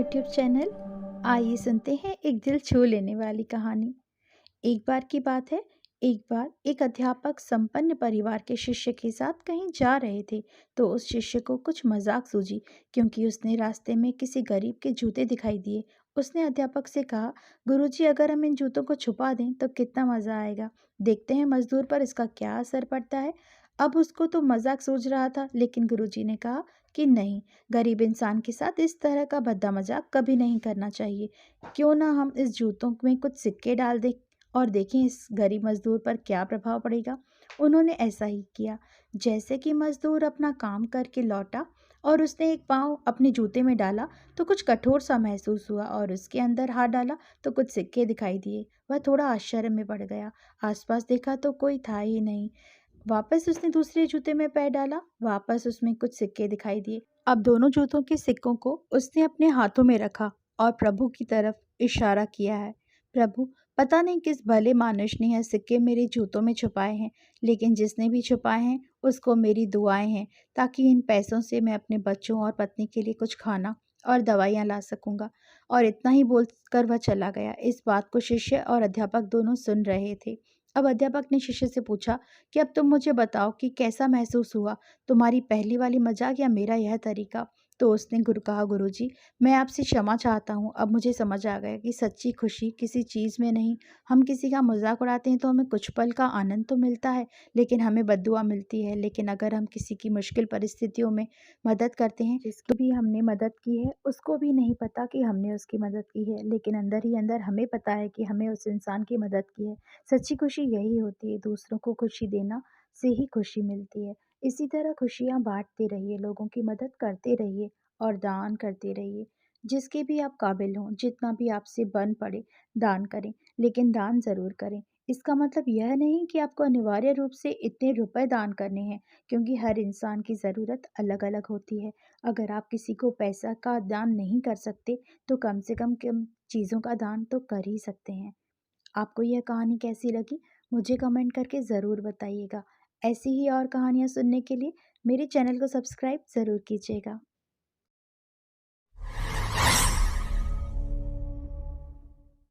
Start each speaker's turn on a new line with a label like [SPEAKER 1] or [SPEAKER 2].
[SPEAKER 1] YouTube channel. आइए सुनते हैं एक दिल छू लेने वाली कहानी। एक बार की बात है। एक बार एक अध्यापक संपन्न परिवार के शिष्य के साथ कहीं जा रहे थे। तो उस शिष्य को कुछ मजाक सूझी, क्योंकि उसने रास्ते में किसी गरीब के जूते दिखाई दिए। उसने अध्यापक से कहा, गुरुजी, अगर हम इन जूतों को छुपा दें तो कितना मजा आएगा। देखते हैं मजदूर पर इसका क्या असर पड़ता है। अब उसको तो मजाक सूझ रहा था, लेकिन गुरुजी ने कहा कि नहीं, गरीब इंसान के साथ इस तरह का भद्दा मजाक कभी नहीं करना चाहिए। क्यों ना हम इस जूतों में कुछ सिक्के डाल दें और देखें इस गरीब मजदूर पर क्या प्रभाव पड़ेगा। उन्होंने ऐसा ही किया। जैसे कि मजदूर अपना काम करके लौटा और उसने एक पाँव अपने जूते में डाला तो कुछ कठोर सा महसूस हुआ, और उसके अंदर हाथ डाला तो कुछ सिक्के दिखाई दिए। वह थोड़ा आश्चर्य में पड़ गया। आसपास देखा तो कोई था ही नहीं। वापस उसने दूसरे जूते में पैर डाला, वापस उसमें कुछ सिक्के दिखाई दिए। अब दोनों जूतों के सिक्कों को उसने अपने हाथों में रखा और प्रभु की तरफ इशारा किया है। प्रभु, पता नहीं किस भले मानुष ने यह सिक्के मेरे जूतों में छुपाए हैं, लेकिन जिसने भी छुपाए हैं उसको मेरी दुआएं हैं, ताकि इन पैसों से मैं अपने बच्चों और पत्नी के लिए कुछ खाना और दवाइयाँ ला सकूंगा। और इतना ही बोलकर वह चला गया। इस बात को शिष्य और अध्यापक दोनों सुन रहे थे। अब अध्यापक ने शिष्य से पूछा कि अब तुम मुझे बताओ कि कैसा महसूस हुआ, तुम्हारी पहली वाली मजाक या मेरा यह तरीका। तो उसने कहा, गुरुजी, मैं आपसे क्षमा चाहता हूँ। अब मुझे समझ आ गया कि सच्ची खुशी किसी चीज़ में नहीं। हम किसी का मजाक उड़ाते हैं तो हमें कुछ पल का आनंद तो मिलता है, लेकिन हमें बद्दुआ मिलती है। लेकिन अगर हम किसी की मुश्किल परिस्थितियों में मदद करते हैं, जिसकी भी हमने मदद की है उसको भी नहीं पता कि हमने उसकी मदद की है, लेकिन अंदर ही अंदर हमें पता है कि हमें उस इंसान की मदद की है। सच्ची खुशी यही होती है, दूसरों को खुशी देना से ही खुशी मिलती है। इसी तरह खुशियाँ बांटते रहिए, लोगों की मदद करते रहिए और दान करते रहिए। जिसके भी आप काबिल हों, जितना भी आपसे बन पड़े, दान करें, लेकिन दान ज़रूर करें। इसका मतलब यह नहीं कि आपको अनिवार्य रूप से इतने रुपए दान करने हैं, क्योंकि हर इंसान की ज़रूरत अलग-अलग होती है। अगर आप किसी को पैसा का दान नहीं कर सकते, तो कम से कम चीज़ों का दान तो कर ही सकते हैं। आपको यह कहानी कैसी लगी, मुझे कमेंट करके ज़रूर बताइएगा। ऐसी ही और कहानियाँ सुनने के लिए मेरे चैनल को सब्सक्राइब ज़रूर कीजिएगा।